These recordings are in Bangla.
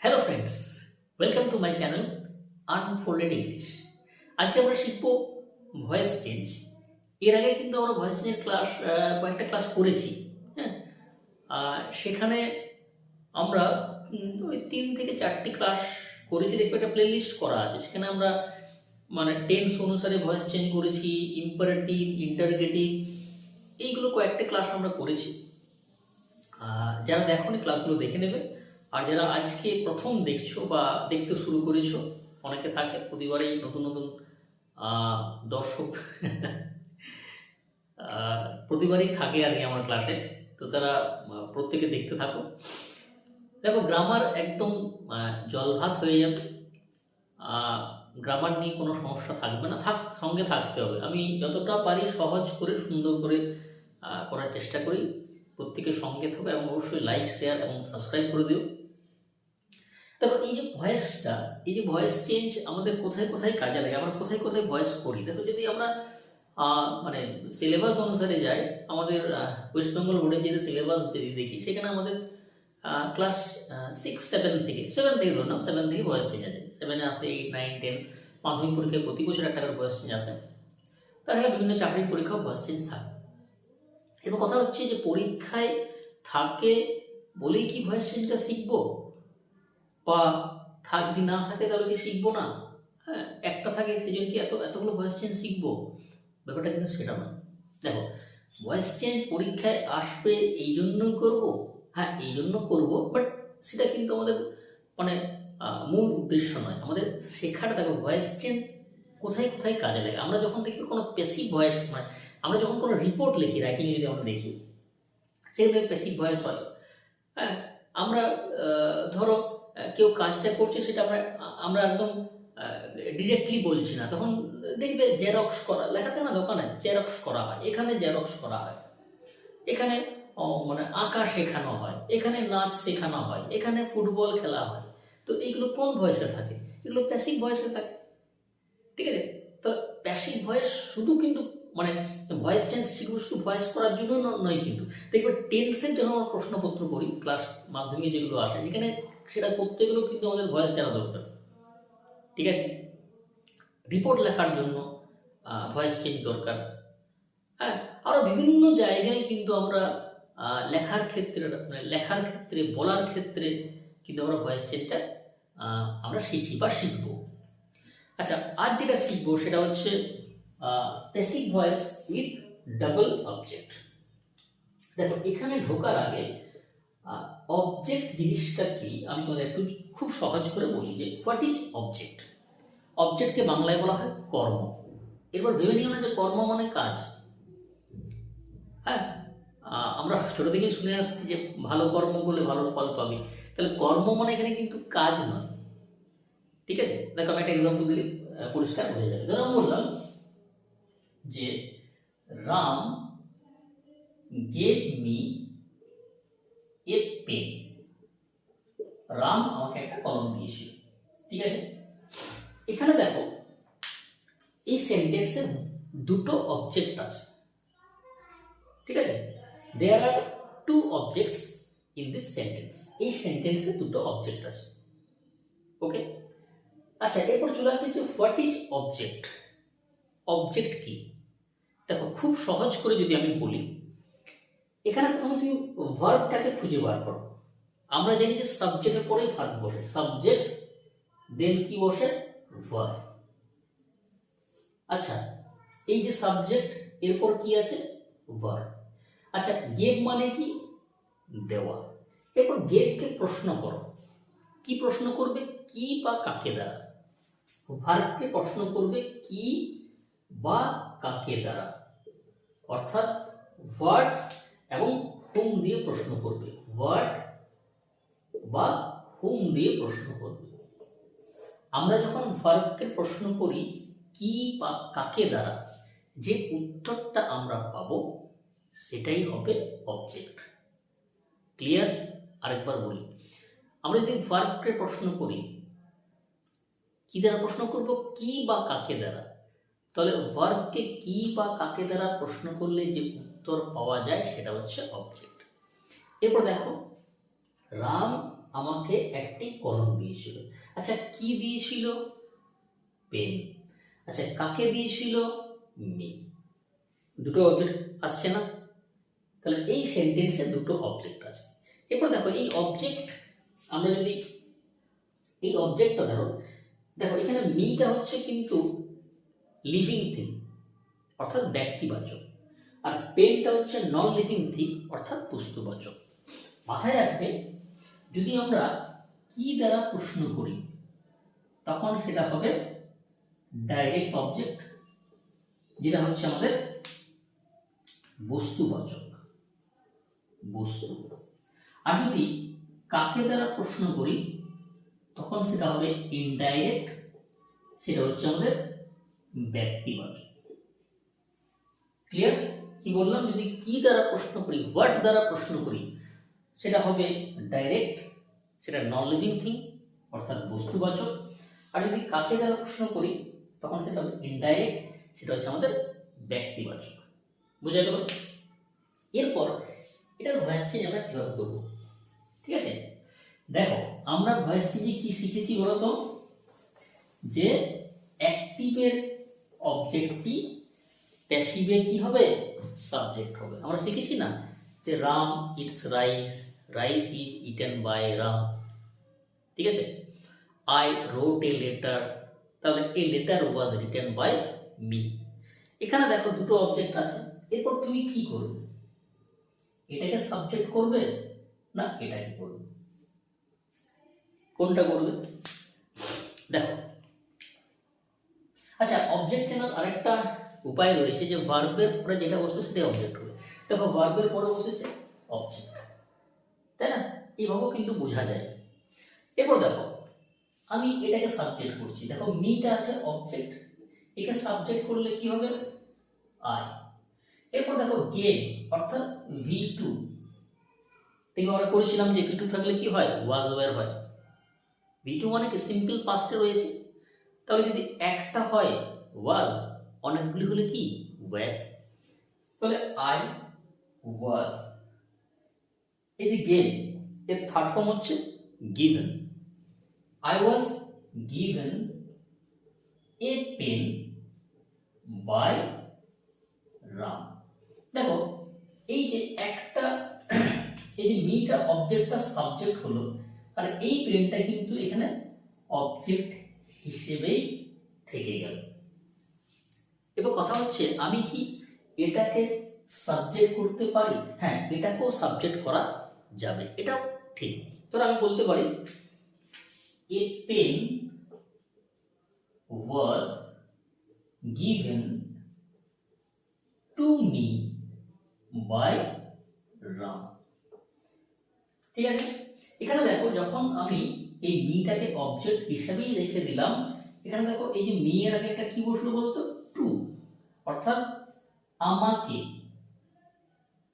Hello friends, welcome to my channel unfolded English. আজকে আমরা শিখবো ভয়েস চেঞ্জ। এর আগে কিন্তু আমরা ভয়েস চেঞ্জের কয়েকটা ক্লাস করেছি। হ্যাঁ, সেখানে আমরা ওই 3 থেকে 4টি ক্লাস করেছি। দেখবে একটা প্লেলিস্ট করা আছে, সেখানে আমরা মানে টেন্স অনুসারে ভয়েস চেঞ্জ করেছি, ইম্পারেটিভ, ইন্টারগেটিভ, এইগুলো কয়েকটা ক্লাস আমরা করেছি। যারা দেখোনি ক্লাসগুলো দেখে নেবে। আর যারা আজকে প্রথম দেখছো বা দেখতে শুরু করেছো, অনেকে থাকে প্রতিবারই নতুন নতুন দর্শক প্রতিবারই থাকে আর কি আমার ক্লাসে, তো তারা প্রত্যেকে দেখতে থাকো। দেখো, গ্রামার একদম জলভাত হয়ে যাবে। গ্রামার নিয়ে কোনো সমস্যা থাকবে না, সঙ্গে থাকতে হবে। আমি যতটা পারি সহজ করে সুন্দর করে করার চেষ্টা করি। প্রত্যেকের সঙ্গে থাকো এবং অবশ্যই লাইক, শেয়ার এবং সাবস্ক্রাইব করে দিও। দেখো, এই যে ভয়েস চেঞ্জ আমাদের কোথায় কোথায় কাজে লাগে, আমরা কোথায় কোথায় ভয়েস করি। দেখো, যদি আমরা মানে সিলেবাস অনুসারে যাই, আমাদের ওয়েস্ট বেঙ্গল বোর্ডের যে সিলেবাস যদি দেখি, সেখানে আমাদের ক্লাস 6-7 থেকে ধরলাম, 7 থেকে ভয়েস চেঞ্জ আছে। 7-এ আসে, 8-9-10 মাধ্যমিক পরীক্ষায় প্রতি বছর একটা করে ভয়েস চেঞ্জ আসে। তাহলে বিভিন্ন চাকরির পরীক্ষাও ভয়েস চেঞ্জ থাকে। এবার কথা হচ্ছে যে পরীক্ষায় থাকে বলেই কি ভয়েস চেঞ্জটা শিখবো, বা যদি না থাকে তাহলে কি শিখবো না? হ্যাঁ, একটা থাকে সেই জন্য কি এতগুলো ভয়েস চেঞ্জ শিখবো? ব্যাপারটা কিন্তু সেটা নয়। দেখো, ভয়েস চেঞ্জ পরীক্ষায় আসবে এই জন্য করবো, হ্যাঁ এই জন্য করবো, বাট সেটা কিন্তু আমাদের মানে মূল উদ্দেশ্য নয়। আমাদের শেখাটা, দেখো ভয়েস চেঞ্জ কোথায় কোথায় কাজে লাগে। আমরা যখন দেখি কোনো প্যাসিভ ভয়েস, মানে আমরা যখন কোনো রিপোর্ট লিখি, রাইটিং যদি আমরা দেখি, সেখানে প্যাসিভ ভয়েস হয়। হ্যাঁ, আমরা ধরো কেউ কাজটা করছে, সেটা আমরা আমরা একদম ডিরেক্টলি বলছি না, তখন দেখবে জেরক্স করা লেখাতে না, দোকানে জেরক্স করা হয়, এখানে জেরক্স করা হয়, এখানে মানে আঁকা শেখানো হয়, এখানে নাচ শেখানো হয়, এখানে ফুটবল খেলা হয়। তো এইগুলো কোন ভয়েসে থাকে? এগুলো প্যাসিভ ভয়েসে থাকে। ঠিক আছে, তো প্যাসিভ ভয়েস শুধু কিন্তু মানে ভয়েস চেঞ্জ শিখবো শুধু ভয়েস করার জন্য নয়। কিন্তু দেখবে টেন্সের জন্য আমরা প্রশ্নপত্র করি, ক্লাস মাধ্যমিকে যেগুলো আসে, যেখানে সেটা করতে গেলেও কিন্তু আমাদের ভয়েস জানা দরকার। ঠিক আছে, রিপোর্ট লেখার জন্য ভয়েস চেঞ্জ দরকার। হ্যাঁ, আরও বিভিন্ন জায়গায় কিন্তু আমরা লেখার ক্ষেত্রে বলার ক্ষেত্রে কিন্তু আমরা ভয়েস চেঞ্জটা আমরা শিখি বা শিখবো। আচ্ছা, আজ যেটা শিখবো সেটা হচ্ছে passive voice with double object. দেখো, এখানে ঢোকার আগে অবজেক্ট জিনিসটা কি আমি তোমাদের একটু খুব সহজ করে বলি যে হোয়াট ইজ অবজেক্ট। অবজেক্টকে বাংলায় বলা হয় কর্ম। এরপর ভেবে নিও না যে কর্ম মানে কাজ। হ্যাঁ, আমরা ছোট থেকেই শুনে আসছি যে ভালো কর্ম করলে ভালো ফল পাবে, তাহলে কর্ম মানে এখানে কিন্তু কাজ নয়। ঠিক আছে, দেখো আমি একটা এক্সাম্পল দিলে পরিষ্কার হয়ে যাবে। ধরো আমি বললাম যে Ram gave me a pen. Ram আমাকে একটা কলম দিয়েছিল। ঠিক আছে, এখানে দেখো এই সেন্টেন্সের দুটো অবজেক্ট আছে। ঠিক আছে, দেয়ার আর 2 অবজেক্টস ইন দিস সেন্টেন্স। এই সেন্টেন্সে দুটো অবজেক্ট আছে। ওকে, আচ্ছা, এরপর চলে আসে যে হোয়াট ইজ অবজেক্ট। অবজেক্ট কি? দেখো, খুব সহজ করে যদি আমি বলি, এখানে প্রথমে তুমি ভার্বটাকে খুঁজে বার করো। আমরা জানি যে সাবজেক্টের পরেই ভার্ব বসে, সাবজেক্ট দেন কি বসে? ভার্ব। আচ্ছা, এই যে সাবজেক্ট, এরপর কি আছে? ভার্ব। আচ্ছা, গেভ মানে কি? দেওয়া। এরপর গেভকে প্রশ্ন করো। কি প্রশ্ন করবে? কি বা কাকে দ্বারা। ভার্বকে প্রশ্ন করবে কি বা কাকে দ্বারা, অর্থাৎ হোয়াট এবং হুম দিয়ে প্রশ্ন করবে। হোয়াট বা হুম দিয়ে প্রশ্ন করবে। আমরা যখন ভার্বকে প্রশ্ন করি কি বা কাকে দ্বারা, যে উত্তরটা আমরা পাবো সেটাই হবে অবজেক্ট। ক্লিয়ার? আরেকবার বলি, আমরা যদি ভার্বকে প্রশ্ন করি কি দ্বারা প্রশ্ন করব? কি বা কাকে দ্বারা। তাহলে ভার্বকে কি বা কাকে দ্বারা প্রশ্ন করলে যে উত্তর পাওয়া যায় সেটা হচ্ছে অবজেক্ট। এরপর দেখো, রাম আমাকে একটি কলম দিয়েছিল। আচ্ছা, কি দিয়েছিল? পেন। আচ্ছা, কাকে দিয়েছিল? মি। দুটো অবজেক্ট আসছে না? তাহলে এই সেন্টেন্সে দুটো অবজেক্ট আছে। এরপর দেখো এই অবজেক্ট, আমরা যদি এই অবজেক্টটা দেখো এখানে মিটা হচ্ছে কিন্তু লিভিং থিং অর্থাৎ ব্যক্তিবাচক, আর পেনটা হচ্ছে নন লিভিং থিং অর্থাৎ বস্তুবাচক। মাথায় রাখবে, যদি আমরা কি দ্বারা প্রশ্ন করি তখন সেটা হবে ডাইরেক্ট অবজেক্ট, যেটা হচ্ছে আমাদের বস্তুবাচক, বস্তু। আর যদি কাকে দ্বারা প্রশ্ন করি তখন সেটা হবে ইনডাইরেক্ট, সেটা হচ্ছে আমাদের ব্যক্তিবাচক। ক্লিয়ার? কি বললাম? যদি কি দ্বারা প্রশ্ন করি, হোয়াট দ্বারা প্রশ্ন করি, সেটা হবে ডাইরেক্ট, সেটা নন লিভিং থিং অর্থাৎ বস্তুবাচক। আর যদি কাকে দ্বারা প্রশ্ন করি তখন সেটা হবে ইনডাইরেক্ট, সেটা হচ্ছে আমাদের ব্যক্তিবাচক। বুঝা গেল? এরপর এটার ভয়েস চেঞ্জ আমরা কিভাবে করবো? ঠিক আছে, দেখো আমরা ভয়েস চেঞ্জে কি শিখেছি বলতো? যে অ্যাক্টিভের অবজেক্টটি প্যাসিভে কি হবে? সাবজেক্ট হবে। আমরা শিখেছি না যে Ram eats rice, rice is eaten by Ram. ঠিক আছে, আই রোট এ লেটার, তাহলে a letter was written by me. এখানে দেখো দুটো অবজেক্ট আছে। এরপর তুমি কি করবে? এটাকে সাবজেক্ট করবে না এটাকে করবে? কোনটা করবে? দেখো, আচ্ছা অবজেক্ট চেনার আরেকটা উপায় রয়েছে যে ভার্বের পরে যেটা বসবে সেটাই অবজেক্ট হবে। দেখো ভার্বের পরে বসেছে অবজেক্ট, তাই না? এইভাবেও কিন্তু বোঝা যায়। এরপর দেখো আমি এটাকে সাবজেক্ট করছি, দেখো মিটা আছে অবজেক্ট, একে সাবজেক্ট করলে কি হবে? আই। এরপর দেখো গেম অর্থাৎ V2, দেখো আমরা করেছিলাম যে V2 থাকলে কি হয়? ওয়াজ ওয়্যার হয়। V2 মানে কি সিম্পল পাস্টে রয়েছে, তাহলে যদি একটা হয় ওয়াজ, অনেকগুলি হলে কি? ওয়্যার। তাহলে আই ওয়াজ। এই যে গেম, এর থার্ড ফর্ম হচ্ছে given. I was given a pen by Ram. দেখো এই যে একটা, এই যে মিটা অবজেক্টটা সাবজেক্ট হলো, আর এই পেনটা কিন্তু এখানে অবজেক্ট হিসেবেই থেকে গেল। এবার কথা হচ্ছে আমি কি এটাকে সাবজেক্ট করতে পারি? হ্যাঁ, এটাকেও সাবজেক্ট করা যাবে, এটাও ঠিক। তো আমি বলতে পারি a pen was given to me by Ram। ঠিক আছে, এখানে দেখো যখন আমি এই মিটাকে অবজেক্ট হিসেবেই রেখে দিলাম, এখানে দেখো এই যে মি এর আগে একটা কি বসলো বলতো? টু, অর্থাৎ আমাকে।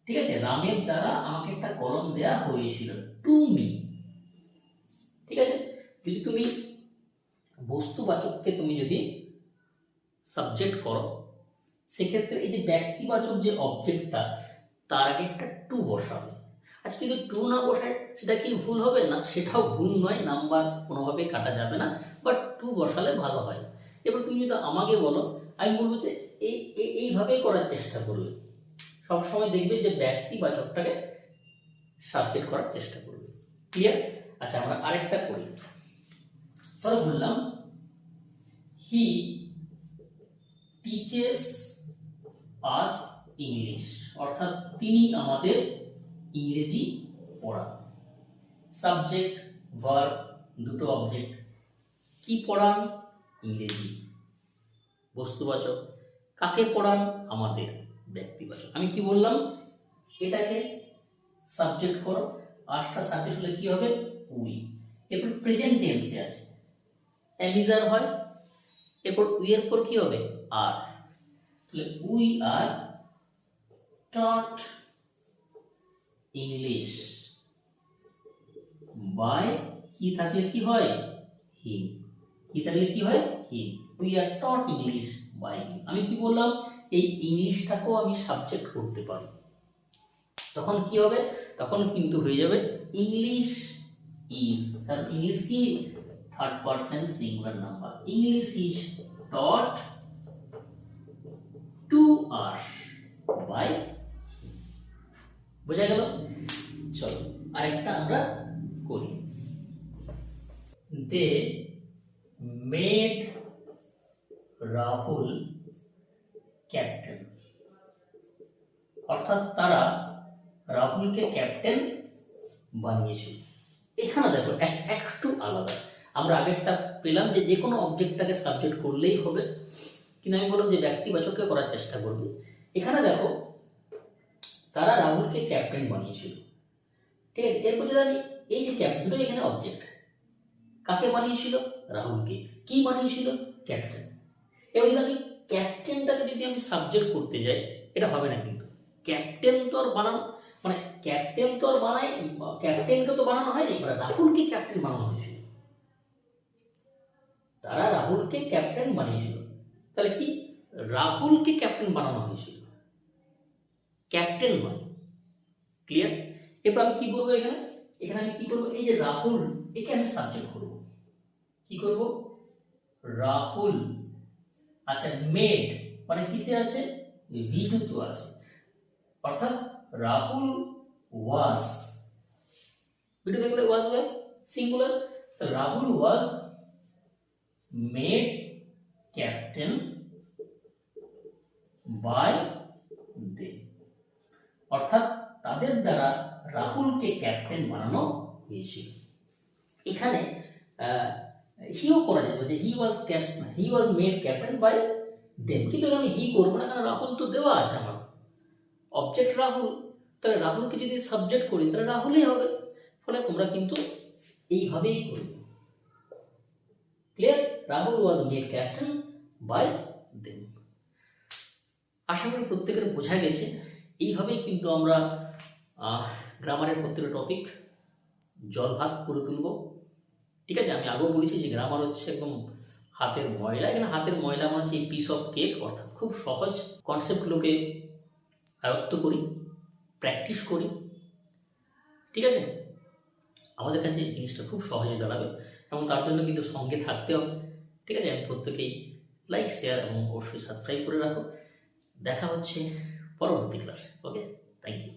ঠিক আছে, রামের দ্বারা আমাকে একটা কলম দেয়া হয়েছিল, টু মি। ঠিক আছে, যদি তুমি বস্তুবাচককে তুমি যদি সাবজেক্ট করো, সেক্ষেত্রে এই যে ব্যক্তিবাচক যে অবজেক্টটা তার আগে একটা টু বসাবে। আচ্ছা, যদি টু না বসায় সেটা কি ভুল হবে? না, সেটাও ভুল নয়, নাম্বার কোনোভাবেই কাটা যাবে না, বাট টু বসালে ভালো হয়। এবার তুমি যদি আমাকে বলো, আমি বলবো যে এইভাবেই করার চেষ্টা করবে, সবসময় দেখবে যে ব্যক্তিবাচকটাকে সাবজেক্ট করার চেষ্টা করবে। ক্লিয়ার? আচ্ছা, আমরা আরেকটা করি। ধরো বললাম হি টিচেস আস ইংলিশ, অর্থাৎ তিনি আমাদের ইংরেজি পড়ান। সাবজেক্ট ভার্ব দুটো অবজেক্ট, কি পড়ান? ইংরেজি, বস্তুবাচক। কাকে পড়ান? আমাদের, ব্যক্তিবাচক। আমি কি বললাম? এটাকে সাবজেক্ট করো, আটটা সাবজেক্ট হলে কি হবে? উই। এরপর প্রেজেন্ট টেন্সে আছে, অ্যামিজার হয়, এরপর উই এর পর কি হবে? আর। তাহলে we are taught English by, কি থাকলে কি হয়? হিম। কি থাকলে কি হয়? Him. We are taught English by him. আমি কি বললাম? এই ইংলিশটাকেও আমি সাবজেক্ট করতে পারি, তখন কি হবে? তখন কিন্তু হয়ে যাবে ইংলিশ ইজ, কারণ ইংলিশ কি third person singular number. English is taught to us by, বোঝা গেল? চলো আরেকটা আমরা করি। দে মেড রাহুল ক্যাপ্টেন, অর্থাৎ তারা রাহুলকে ক্যাপ্টেন বানিয়েছিল। এখানে দেখো একটু আলাদা। আমরা আগেরটা পেলাম যে যে কোনো অবজেক্টটাকে সাবজেক্ট করলেই হবে, কিন্তু আমি বললাম যে ব্যক্তিবাচককে করার চেষ্টা করবে। এখানে দেখো তারা রাহুলকে ক্যাপ্টেন বানিয়েছিল, ঠিক আছে। এরপর যদি আমি এই যে দুটো এখানে অবজেক্ট, কাকে বানিয়েছিল? রাহুলকে। কি বানিয়েছিল? ক্যাপ্টেন। এবার যদি আমি ক্যাপ্টেনটাকে যদি আমি সাবজেক্ট করতে যাই, এটা হবে না কিন্তু। ক্যাপ্টেন তো আর বানানো, মানে ক্যাপ্টেন তো আর বানাই, ক্যাপ্টেনকে তো বানানো হয়নি, মানে রাহুলকে ক্যাপ্টেন বানানো হয়েছিল। তারা রাহুলকে ক্যাপ্টেন বানিয়েছিল, তাহলে কি রাহুলকে ক্যাপ্টেন বানানো হয়েছিল, ক্যাপ্টেন নয়। ক্লিয়ার? এবার আমি কি করবো এখানে? এখানে আমি কি করবো? এই যে রাহুল, একে আমি সাবজেক্ট করবো। কি করব? রাহুল। আচ্ছা, মেড মানে কিসে আছে? V2 তো আছে, অর্থাৎ রাহুল ওয়াজ, V2 দেখলে ওয়াজ হয় সিঙ্গুলার, তো Rahul was made captain by they, অর্থাৎ তাদের দ্বারা রাহুলকে ক্যাপ্টেন বানানো হয়েছিল। এখানে হিও করা যেত যে he was made captain by them, কিন্তু আমি হি করবো না, কারণ রাহুল তো দেওয়া আছে আমার অবজেক্ট রাহুল, তাহলে রাহুলকে যদি সাবজেক্ট করি তাহলে রাহুলই হবে। ফলে তোমরা কিন্তু এইভাবেই করবে। Clear? Rahul was made captain by them. আশা করি প্রত্যেকের বোঝা গেছে। এইভাবেই কিন্তু আমরা গ্রামারের প্রত্যেকটা টপিক জল ভাত করে তুলব। ঠিক আছে? আমি আগেও বলেছি যে গ্রামার হচ্ছে একদম হাতের ময়লা। এখানে হাতের ময়লা মানে হচ্ছে পিস অফ কেক, অর্থাৎ খুব সহজ কনসেপ্টগুলোকে আয়ত্ত করি, প্র্যাকটিস করি। ঠিক আছে? আমাদের কাছে এই জিনিসটা খুব সহজে দাঁড়াবে, এবং তার জন্য কিন্তু সঙ্গে থাকতে হবে। ঠিক আছে? আমি প্রত্যেকেই লাইক, শেয়ার এবং অবশ্যই সাবস্ক্রাইব করে রাখো। দেখা হচ্ছে পরবর্তী ক্লাসে। ওকে, থ্যাংক ইউ।